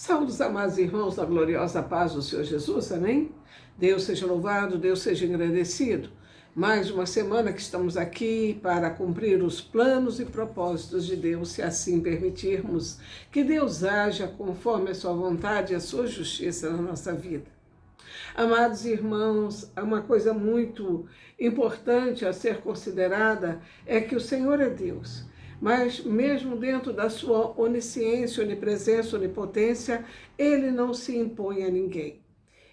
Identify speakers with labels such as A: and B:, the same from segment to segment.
A: Saúde, amados irmãos, da gloriosa paz do Senhor Jesus, amém? Deus seja louvado, Deus seja agradecido. Mais uma semana que estamos aqui para cumprir os planos e propósitos de Deus, se assim permitirmos que Deus haja conforme a sua vontade e a sua justiça na nossa vida. Amados irmãos, uma coisa muito importante a ser considerada é que o Senhor é Deus. Mas mesmo dentro da sua onisciência, onipresença, onipotência, Ele não se impõe a ninguém.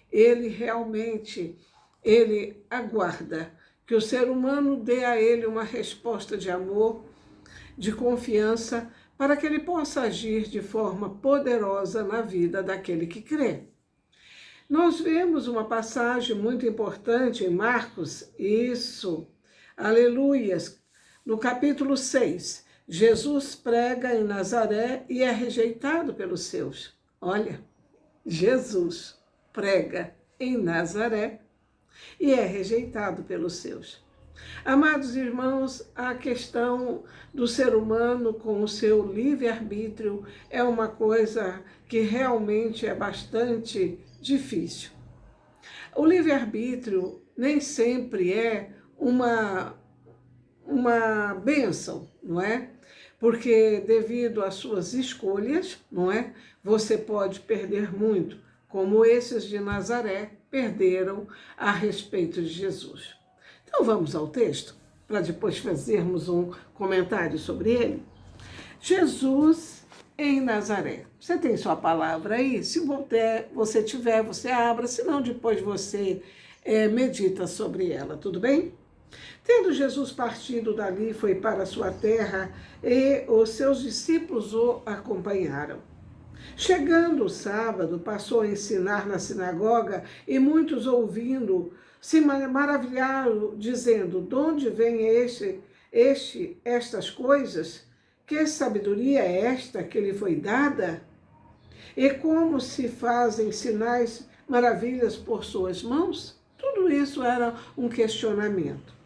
A: Ele realmente, Ele aguarda que o ser humano dê a Ele uma resposta de amor, de confiança, para que Ele possa agir de forma poderosa na vida daquele que crê. Nós vemos uma passagem muito importante em Marcos, aleluias, no capítulo 6. Jesus prega em Nazaré e é rejeitado pelos seus. Olha, Jesus prega em Nazaré e é rejeitado pelos seus. Amados irmãos, a questão do ser humano com o seu livre-arbítrio é uma coisa que realmente é bastante difícil. O livre-arbítrio nem sempre é uma bênção, não é? Porque devido às suas escolhas, não é? Você pode perder muito, como esses de Nazaré perderam a respeito de Jesus. Então vamos ao texto, para depois fazermos um comentário sobre ele. Jesus em Nazaré. Você tem sua palavra aí? Se você tiver, você abra, senão depois você medita sobre ela, tudo bem? Tendo Jesus partido dali, foi para a sua terra e os seus discípulos o acompanharam. Chegando o sábado, passou a ensinar na sinagoga e muitos ouvindo se maravilharam, dizendo: de onde vem estas coisas? Que sabedoria é esta que lhe foi dada? E como se fazem sinais, maravilhas por suas mãos? Tudo isso era um questionamento.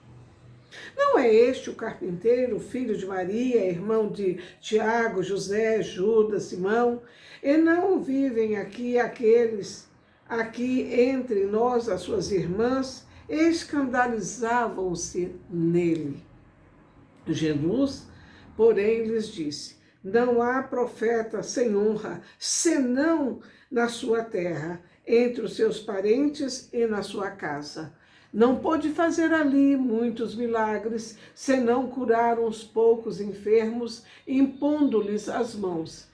A: Não é este o carpinteiro, filho de Maria, irmão de Tiago, José, Judas, Simão? E não vivem aqui entre nós, as suas irmãs? Escandalizavam-se nele. Jesus, porém, lhes disse: não há profeta sem honra, senão na sua terra, entre os seus parentes e na sua casa. Não pôde fazer ali muitos milagres, senão curar uns poucos enfermos, impondo-lhes as mãos.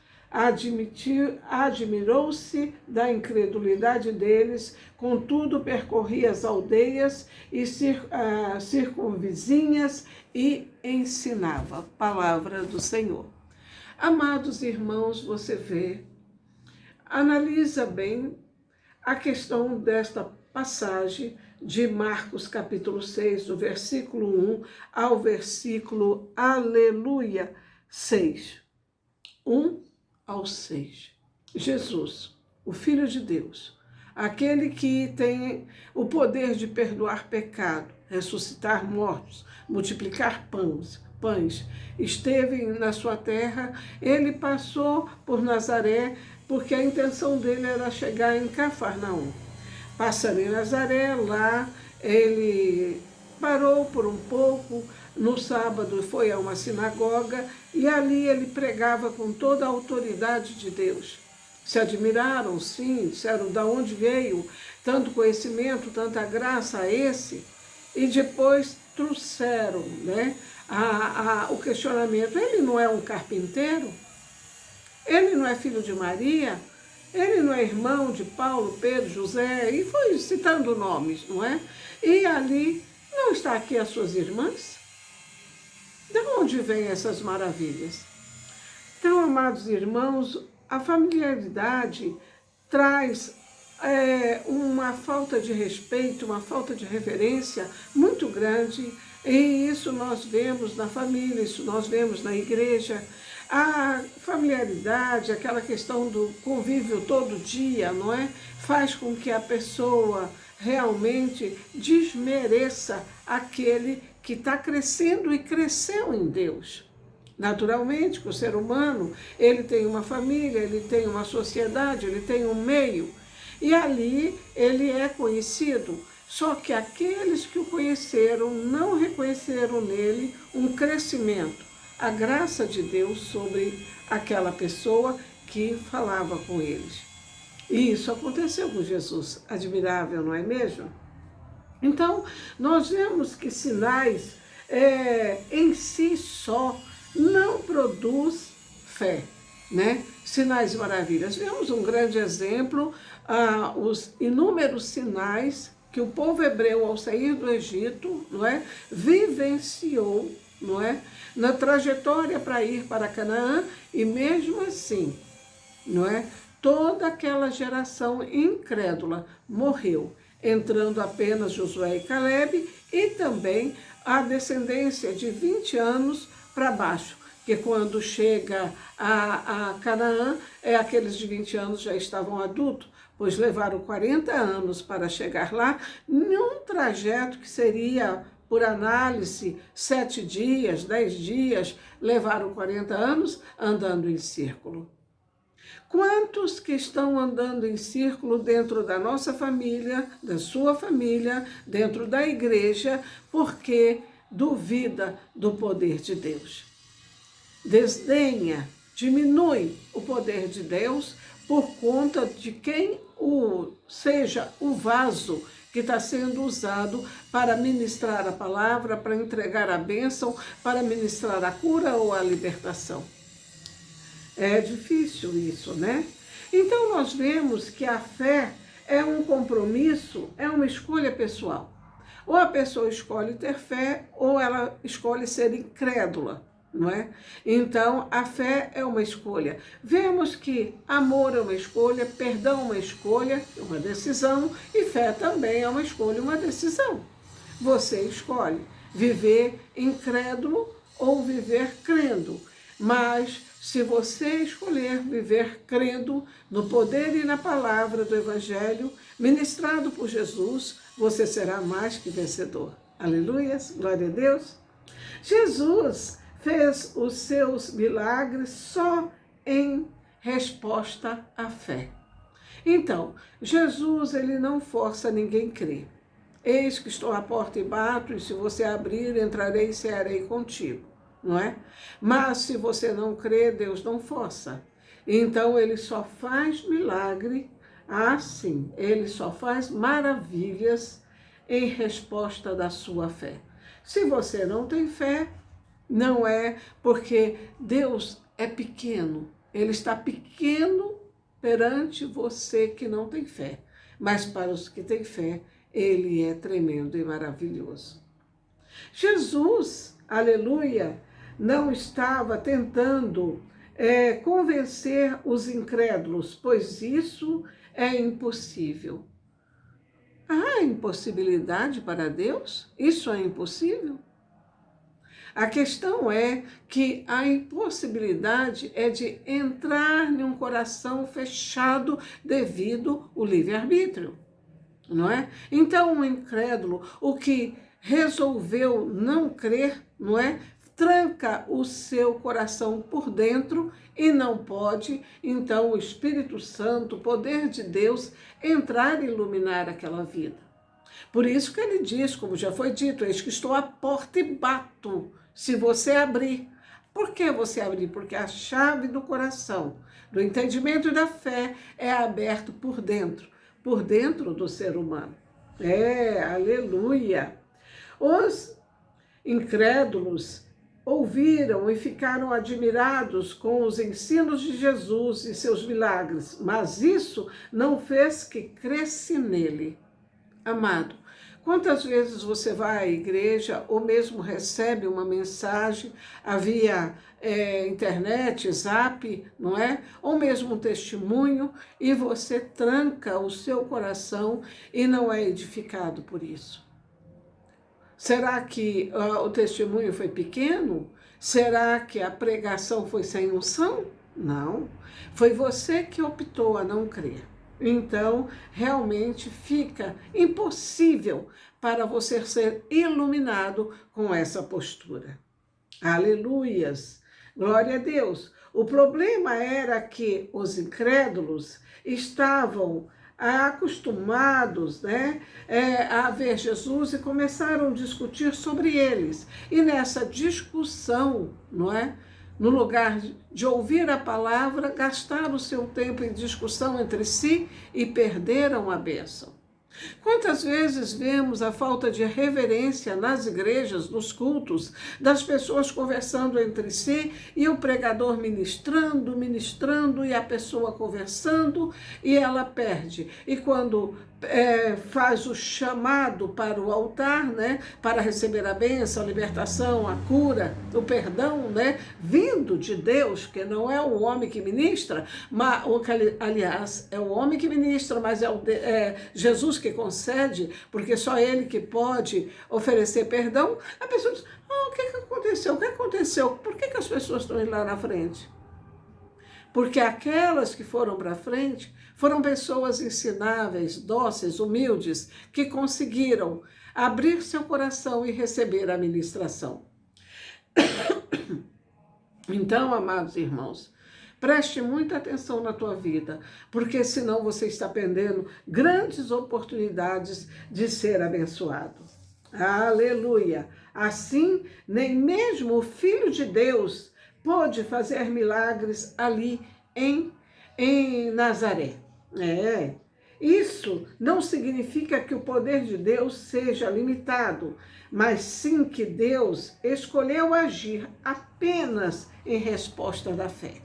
A: Admirou-se da incredulidade deles, contudo percorria as aldeias e circunvizinhas e ensinava. Palavra do Senhor. Amados irmãos, você vê, analisa bem a questão desta passagem de Marcos capítulo 6, do versículo 1 ao versículo, aleluia, 6. 1 ao 6. Jesus, o Filho de Deus, aquele que tem o poder de perdoar pecado, ressuscitar mortos, multiplicar pães, esteve na sua terra, ele passou por Nazaré, porque a intenção dele era chegar em Cafarnaum. Passando em Nazaré, lá ele parou por um pouco, no sábado foi a uma sinagoga e ali ele pregava com toda a autoridade de Deus. Se admiraram, sim, disseram de onde veio tanto conhecimento, tanta graça a esse, e depois trouxeram, né, o questionamento: ele não é um carpinteiro? Ele não é filho de Maria? Ele não é irmão de Paulo, Pedro, José? E foi citando nomes, não é? E ali, não está aqui as suas irmãs? De onde vêm essas maravilhas? Então, amados irmãos, a familiaridade traz uma falta de respeito, uma falta de reverência muito grande, e isso nós vemos na família, isso nós vemos na igreja. A familiaridade, aquela questão do convívio todo dia, não é? Faz com que a pessoa realmente desmereça aquele que está crescendo e cresceu em Deus. Naturalmente que o ser humano, ele tem uma família, ele tem uma sociedade, ele tem um meio, e ali ele é conhecido. Só que aqueles que o conheceram não reconheceram nele um crescimento, a graça de Deus sobre aquela pessoa que falava com eles. E isso aconteceu com Jesus, admirável, não é mesmo? Então, nós vemos que sinais em si só não produz fé, né? Sinais e maravilhas. Vemos um grande exemplo, os inúmeros sinais que o povo hebreu, ao sair do Egito, não é, vivenciou, não é, na trajetória para ir para Canaã, e mesmo assim, não é, toda aquela geração incrédula morreu, entrando apenas Josué e Calebe, e também a descendência de 20 anos para baixo, que quando chega a Canaã, aqueles de 20 anos já estavam adultos, pois levaram 40 anos para chegar lá, num trajeto que seria, por análise, 7 dias, 10 dias, levaram 40 anos andando em círculo. Quantos que estão andando em círculo dentro da nossa família, da sua família, dentro da igreja, porque duvida do poder de Deus? Desdenha, diminui o poder de Deus por conta de quem seja o vaso que está sendo usado para ministrar a palavra, para entregar a bênção, para ministrar a cura ou a libertação. É difícil isso, né? Então nós vemos que a fé é um compromisso, é uma escolha pessoal. Ou a pessoa escolhe ter fé, ou ela escolhe ser incrédula, não é? Então a fé é uma escolha. Vemos que amor é uma escolha, perdão é uma escolha, uma decisão, e fé também é uma escolha, uma decisão. Você escolhe viver incrédulo ou viver crendo, mas se você escolher viver crendo no poder e na palavra do Evangelho, ministrado por Jesus, você será mais que vencedor. Aleluias, glória a Deus. Jesus fez os seus milagres só em resposta à fé. Então, Jesus, ele não força ninguém a crer. Eis que estou à porta e bato, e se você abrir, entrarei e cearei contigo. Não é? Mas se você não crê, Deus não força. Então ele só faz milagre assim, ele só faz maravilhas em resposta da sua fé. Se você não tem fé, não é porque Deus é pequeno, ele está pequeno perante você que não tem fé, mas para os que têm fé, ele é tremendo e maravilhoso. Jesus, aleluia, não estava tentando convencer os incrédulos, pois isso é impossível. Há impossibilidade para Deus? Isso é impossível? A questão é que a impossibilidade é de entrar em um coração fechado devido ao livre-arbítrio, não é? Então, o incrédulo, o que resolveu não crer, não é? Tranca o seu coração por dentro e não pode, então, o Espírito Santo, o poder de Deus, entrar e iluminar aquela vida. Por isso que ele diz, como já foi dito, eis que estou à porta e bato, se você abrir. Por que você abrir? Porque a chave do coração, do entendimento e da fé é aberto por dentro do ser humano. Aleluia! Os incrédulos ouviram e ficaram admirados com os ensinos de Jesus e seus milagres, mas isso não fez que cresce nele. Amado, quantas vezes você vai à igreja ou mesmo recebe uma mensagem via internet, zap, não é? Ou mesmo um testemunho, e você tranca o seu coração e não é edificado por isso? Será que o testemunho foi pequeno? Será que a pregação foi sem unção? Não. Foi você que optou a não crer. Então, realmente fica impossível para você ser iluminado com essa postura. Aleluias! Glória a Deus. O problema era que os incrédulos estavam acostumados, né, a ver Jesus e começaram a discutir sobre eles. E nessa discussão, não é? No lugar de ouvir a palavra, gastaram o seu tempo em discussão entre si e perderam a bênção. Quantas vezes vemos a falta de reverência nas igrejas, nos cultos, das pessoas conversando entre si e o pregador ministrando e a pessoa conversando e ela perde. E quando faz o chamado para o altar, né, para receber a bênção, a libertação, a cura, o perdão, né, vindo de Deus, que não é o homem que ministra, mas, aliás, é o homem que ministra, mas é Jesus que concede, porque só Ele que pode oferecer perdão, a pessoa diz, o que aconteceu? O que aconteceu? Por que as pessoas estão indo lá na frente? Porque aquelas que foram para frente foram pessoas ensináveis, dóceis, humildes, que conseguiram abrir seu coração e receber a ministração. Então, amados irmãos, preste muita atenção na tua vida, porque senão você está perdendo grandes oportunidades de ser abençoado. Aleluia! Assim, nem mesmo o Filho de Deus pôde fazer milagres ali em Nazaré. Isso não significa que o poder de Deus seja limitado, mas sim que Deus escolheu agir apenas em resposta da fé.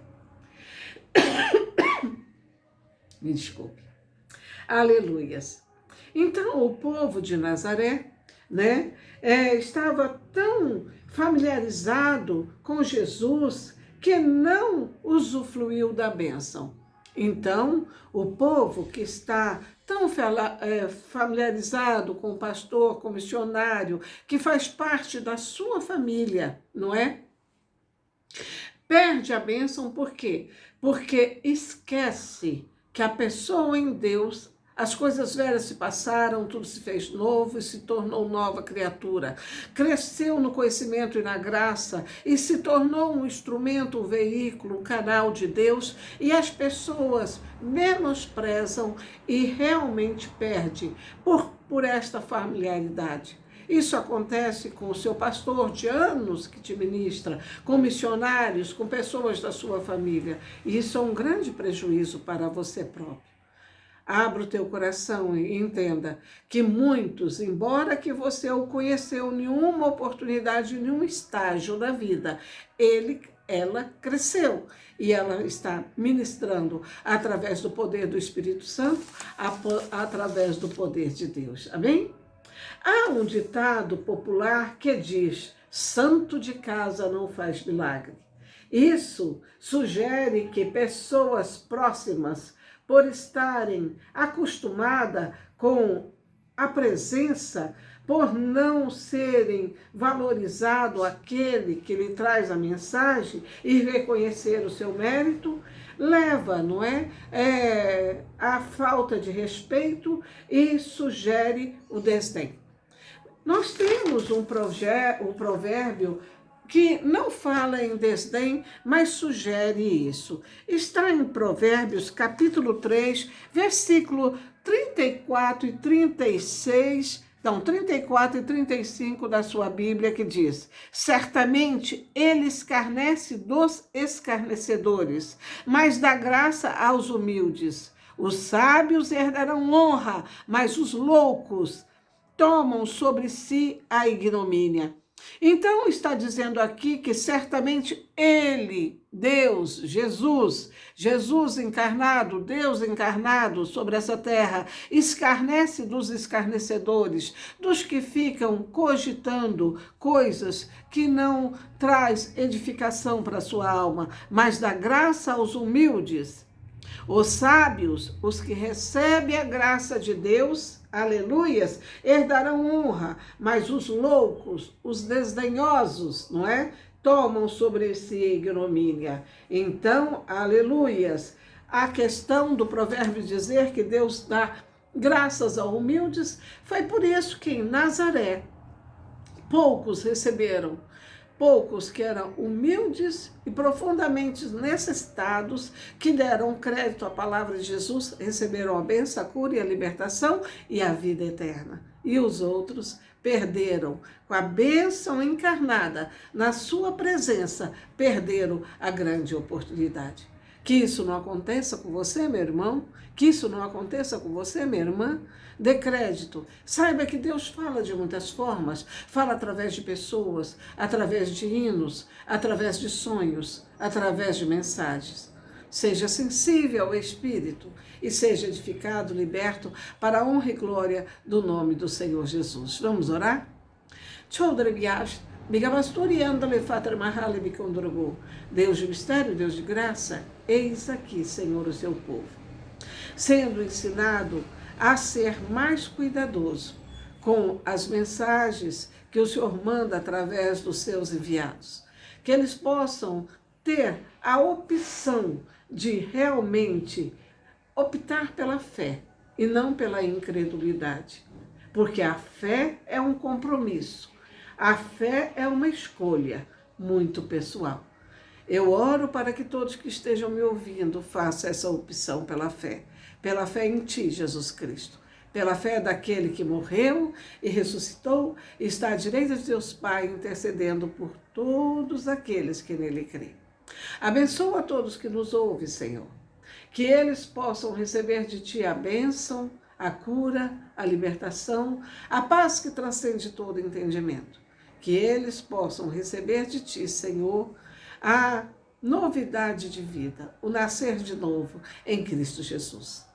A: Me desculpe. Aleluias. Então, o povo de Nazaré, né, estava tão familiarizado com Jesus que não usufruiu da bênção. Então, o povo que está tão familiarizado com o pastor, com o missionário, que faz parte da sua família, não é? Perde a bênção por quê? Porque esquece que a pessoa em Deus, as coisas velhas se passaram, tudo se fez novo e se tornou nova criatura. Cresceu no conhecimento e na graça e se tornou um instrumento, um veículo, um canal de Deus, e as pessoas menosprezam e realmente perdem por esta familiaridade. Isso acontece com o seu pastor de anos que te ministra, com missionários, com pessoas da sua família. E isso é um grande prejuízo para você próprio. Abra o teu coração e entenda que muitos, embora que você o conheceu em nenhuma oportunidade, em nenhum estágio da vida, ela cresceu e ela está ministrando através do poder do Espírito Santo, através do poder de Deus. Amém? Há um ditado popular que diz, santo de casa não faz milagre. Isso sugere que pessoas próximas, por estarem acostumadas com a presença, por não serem valorizado aquele que lhe traz a mensagem e reconhecer o seu mérito, leva, não é, a falta de respeito e sugere o desdém. Nós temos um provérbio que não fala em desdém, mas sugere isso. Está em Provérbios, capítulo 3, versículo 34 e 36, não, 34 e 35 da sua Bíblia, que diz, certamente ele escarnece dos escarnecedores, mas dá graça aos humildes. Os sábios herdarão honra, mas os loucos tomam sobre si a ignomínia. Então está dizendo aqui que certamente ele, Deus, Jesus encarnado, Deus encarnado sobre essa terra, escarnece dos escarnecedores, dos que ficam cogitando coisas que não traz edificação para a sua alma, mas dá graça aos humildes. Os sábios, os que recebem a graça de Deus, aleluias, herdarão honra, mas os loucos, os desdenhosos, não é? Tomam sobre si a ignomínia. Então, aleluias, a questão do provérbio dizer que Deus dá graças aos humildes, foi por isso que em Nazaré poucos receberam, poucos que eram humildes e profundamente necessitados, que deram crédito à palavra de Jesus, receberam a bênção, a cura e a libertação e a vida eterna. E os outros perderam, com a bênção encarnada na sua presença, perderam a grande oportunidade. Que isso não aconteça com você, meu irmão, que isso não aconteça com você, minha irmã. Dê crédito. Saiba que Deus fala de muitas formas. Fala através de pessoas, através de hinos, através de sonhos, através de mensagens. Seja sensível ao Espírito e seja edificado, liberto para a honra e glória do nome do Senhor Jesus. Vamos orar? Deus de mistério, Deus de graça, eis aqui, Senhor, o seu povo, sendo ensinado a ser mais cuidadoso com as mensagens que o Senhor manda através dos seus enviados. Que eles possam ter a opção de realmente optar pela fé e não pela incredulidade. Porque a fé é um compromisso, a fé é uma escolha muito pessoal. Eu oro para que todos que estejam me ouvindo façam essa opção pela fé em Ti, Jesus Cristo, pela fé daquele que morreu e ressuscitou e está à direita de Deus Pai, intercedendo por todos aqueles que nele creem. Abençoa a todos que nos ouvem, Senhor, que eles possam receber de Ti a bênção, a cura, a libertação, a paz que transcende todo entendimento. Que eles possam receber de Ti, Senhor, a novidade de vida, o nascer de novo em Cristo Jesus.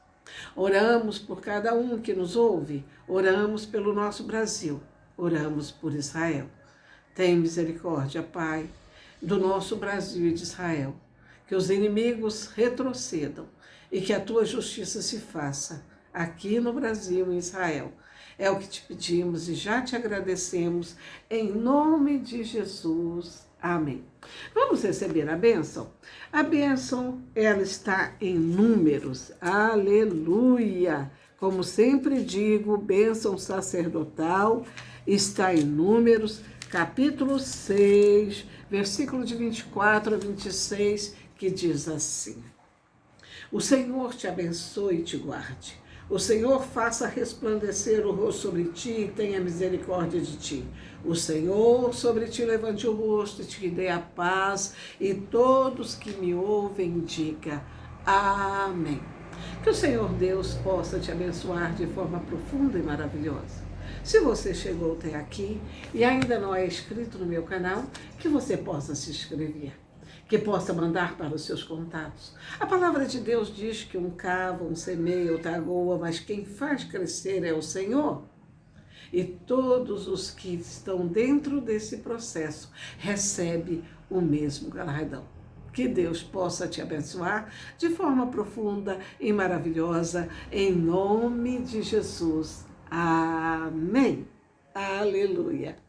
A: Oramos por cada um que nos ouve, oramos pelo nosso Brasil, oramos por Israel. Tem misericórdia, Pai, do nosso Brasil e de Israel, que os inimigos retrocedam e que a Tua justiça se faça aqui no Brasil e em Israel. É o que te pedimos e já te agradecemos, em nome de Jesus. Amém. Vamos receber a bênção? A bênção, ela está em Números. Aleluia! Como sempre digo, bênção sacerdotal está em Números, capítulo 6, versículo de 24 a 26, que diz assim: O Senhor te abençoe e te guarde. O Senhor faça resplandecer o rosto sobre ti e tenha misericórdia de ti. O Senhor sobre ti levante o rosto e te dê a paz. E todos que me ouvem, diga amém. Que o Senhor Deus possa te abençoar de forma profunda e maravilhosa. Se você chegou até aqui e ainda não é inscrito no meu canal, que você possa se inscrever, que possa mandar para os seus contatos. A palavra de Deus diz que um cava, um semeia, outro agoa, mas quem faz crescer é o Senhor. E todos os que estão dentro desse processo recebem o mesmo galardão. Que Deus possa te abençoar de forma profunda e maravilhosa, em nome de Jesus. Amém. Aleluia.